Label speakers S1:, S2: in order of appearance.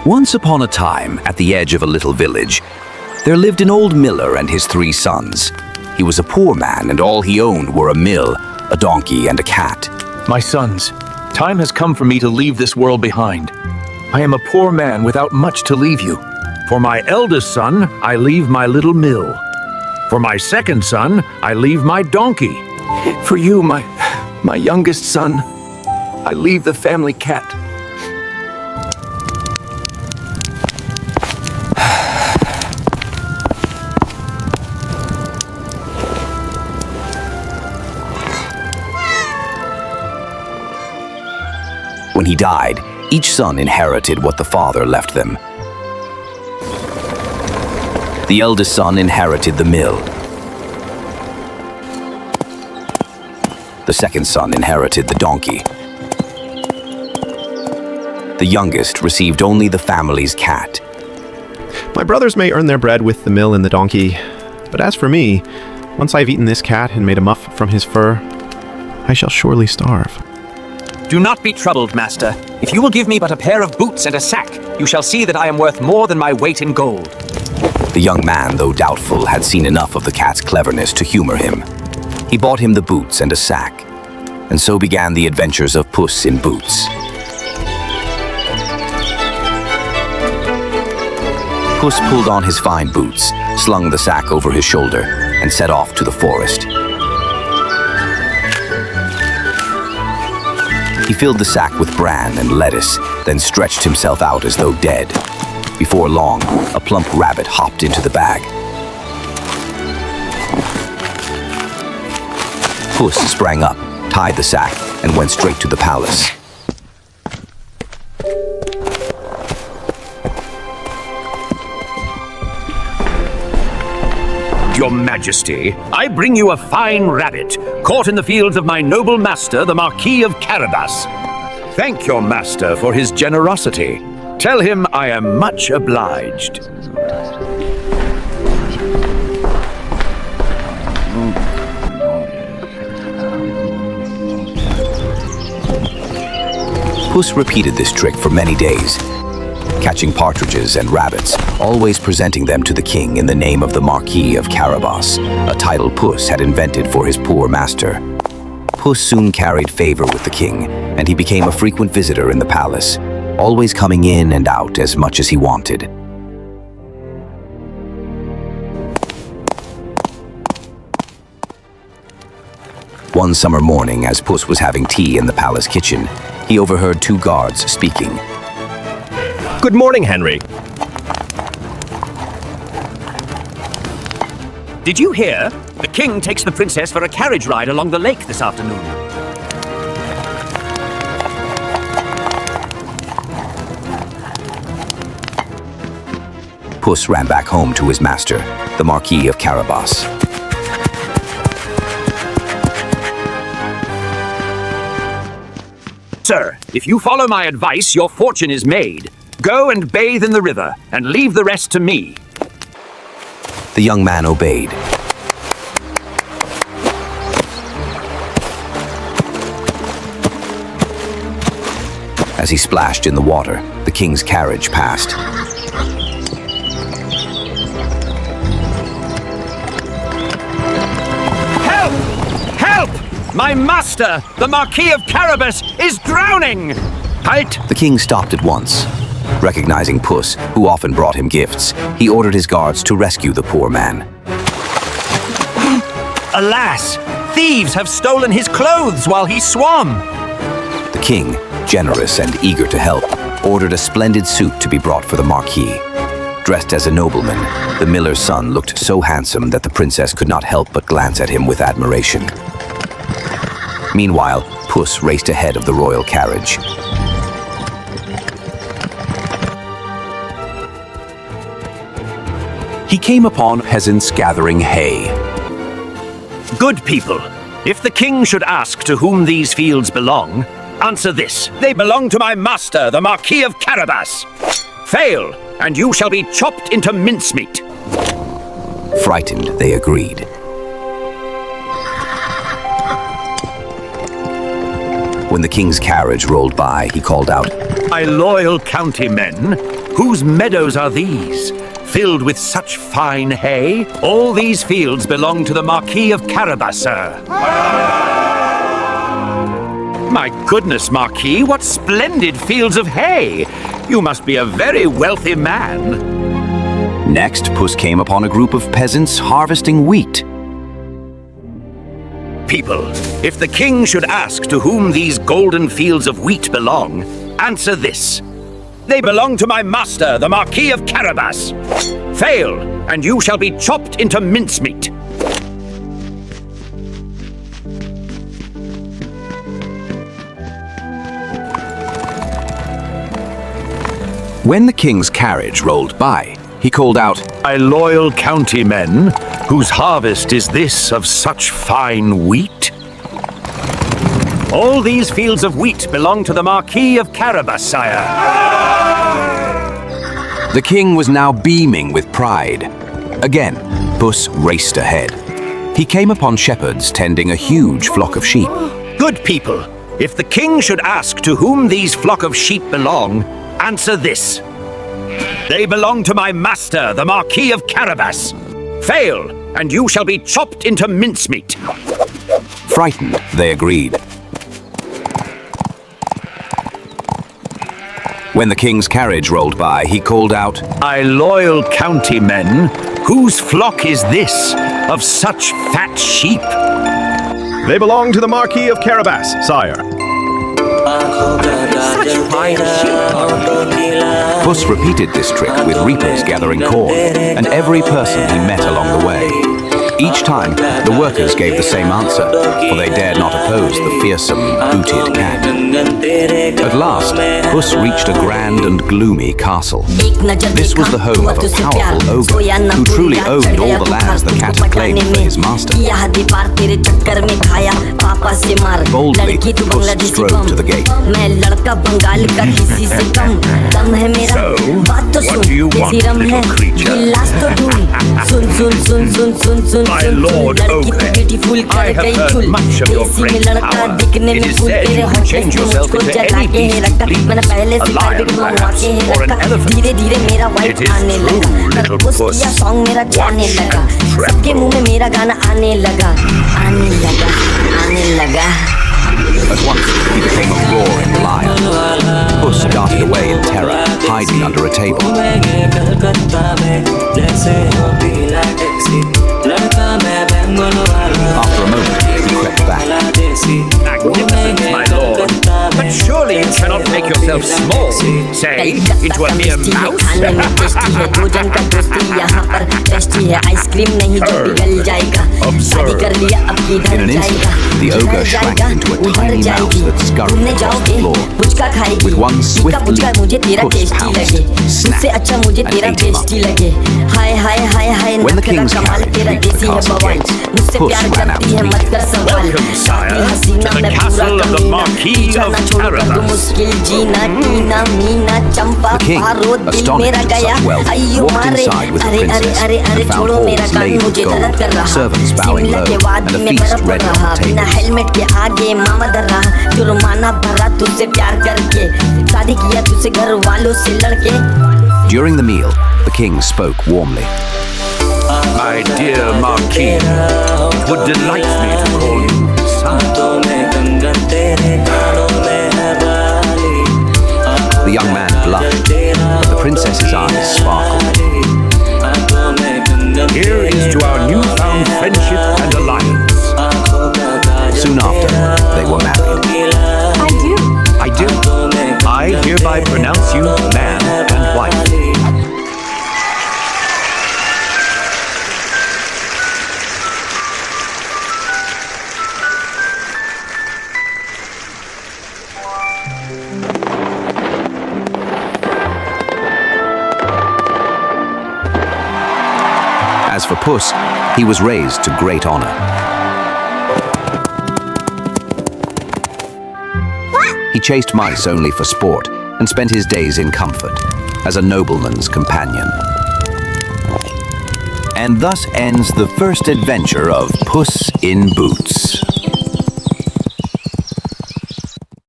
S1: Once upon a time, at the edge of a little village, there lived an old miller and his 3 sons. He was a poor man, and all he owned were a mill, a donkey, and a cat.
S2: My sons, time has come for me to leave this world behind. I am a poor man without much to leave you.
S3: For my eldest son, I leave my little mill. For my second son, I leave my donkey.
S2: For you, my youngest son, I leave the family cat.
S1: When he died, each son inherited what the father left them. The eldest son inherited the mill. The second son inherited the donkey. The youngest received only the family's cat.
S4: My brothers may earn their bread with the mill and the donkey, but as for me, once I've eaten this cat and made a muff from his fur, I shall surely starve.
S5: Do not be troubled, master. If you will give me but a pair of boots and a sack, you shall see that I am worth more than my weight in gold.
S1: The young man, though doubtful, had seen enough of the cat's cleverness to humor him. He bought him the boots and a sack, and so began the adventures of Puss in Boots. Puss pulled on his fine boots, slung the sack over his shoulder, and set off to the forest. He filled the sack with bran and lettuce, then stretched himself out as though dead. Before long, a plump rabbit hopped into the bag. Puss sprang up, tied the sack, and went straight to the palace.
S3: Your Majesty, I bring you a fine rabbit, caught in the fields of my noble master, the Marquis of Carabas. Thank your master for his generosity. Tell him I am much obliged.
S1: Puss repeated this trick for many days, catching partridges and rabbits, always presenting them to the king in the name of the Marquis of Carabas, a title Puss had invented for his poor master. Puss soon carried favor with the king, and he became a frequent visitor in the palace, always coming in and out as much as he wanted. One summer morning, as Puss was having tea in the palace kitchen, he overheard 2 guards speaking.
S6: Good morning, Henry.
S5: Did you hear? The king takes the princess for a carriage ride along the lake this afternoon.
S1: Puss ran back home to his master, the Marquis of Carabas.
S3: Sir, if you follow my advice, your fortune is made. Go and bathe in the river, and leave the rest to me.
S1: The young man obeyed. As he splashed in the water, the king's carriage passed.
S3: Help! Help! My master, the Marquis of Carabas, is drowning! Halt!
S1: The king stopped at once. Recognizing Puss, who often brought him gifts, he ordered his guards to rescue the poor man.
S5: Alas! Thieves have stolen his clothes while he swam!
S1: The king, generous and eager to help, ordered a splendid suit to be brought for the Marquis. Dressed as a nobleman, the miller's son looked so handsome that the princess could not help but glance at him with admiration. Meanwhile, Puss raced ahead of the royal carriage. He came upon peasants gathering hay.
S3: Good people, if the king should ask to whom these fields belong, answer this: they belong to my master, the Marquis of Carabas. Fail, and you shall be chopped into mincemeat.
S1: Frightened, they agreed. When the king's carriage rolled by, he called out,
S3: My loyal county men, Whose meadows are these, filled with such fine hay? All these fields belong to the Marquis of Carabas, sir. My goodness, Marquis, what splendid fields of hay! You must be a very wealthy man.
S1: Next, Puss came upon a group of peasants harvesting wheat.
S3: People, if the king should ask to whom these golden fields of wheat belong, answer this. They belong to my master, the Marquis of Carabas. Fail, and you shall be chopped into mincemeat.
S1: When the king's carriage rolled by, he called out,
S3: My loyal county men, whose harvest is this of such fine wheat? All these fields of wheat belong to the Marquis of Carabas, sire.
S1: The king was now beaming with pride. Again, Puss raced ahead. He came upon shepherds tending a huge flock of sheep.
S3: Good people, if the king should ask to whom these flock of sheep belong, answer this. They belong to my master, the Marquis of Carabas. Fail, and you shall be chopped into mincemeat.
S1: Frightened, they agreed. When the king's carriage rolled by, he called out,
S3: My loyal county men, whose flock is this of such fat sheep?
S6: They belong to the Marquis of Carabas, sire.
S5: Such fine sheep.
S1: Puss repeated this trick with reapers gathering corn, and every person he met along the way. Each time, the workers gave the same answer, for they dared not oppose the fearsome, booted cat. At last, Puss reached a grand and gloomy castle. This was the home of a powerful ogre, who truly owned all the lands the cat had claimed for his master. Boldly, Puss strode to the gate.
S3: So, what do you want, little creature? My lord ogre, I have heard much of your great power. It is said you can change yourself into any beast you please, a lion perhaps, or an elephant. It is true, little Puss. Watch and tremble.
S1: At once, he became a roaring lion. Puss darted away in terror, hiding under a table. After a moment, he crept back.
S3: Magnificent, my lord. But surely you cannot make yourself small, say, into a mere mouse? Absurd.
S1: In an instant, the ogre shrank into a tiny mouse that scurried across the floor. With one swift leap, Puss pounced, snapped, and ate him up. When the king's carriage reached the castle gates, Puss ran out to meet him.
S3: Welcome, sire, to the castle of the Marquis of Carabas.
S1: The king, astonished at such wealth, walked inside with the princess and found halls laden with gold, servants bowing low, and a feast ready on the table. During the meal, the king spoke warmly.
S3: My dear Marquis, it would delight me to call you son.
S1: The young man blushed, but the princess's eyes sparkled.
S3: Here is to our newfound friendship and alliance.
S1: Soon after, they were married.
S3: I do. I hereby pronounce you man and wife.
S1: As for Puss, he was raised to great honor. He chased mice only for sport and spent his days in comfort as a nobleman's companion. And thus ends the first adventure of Puss in Boots.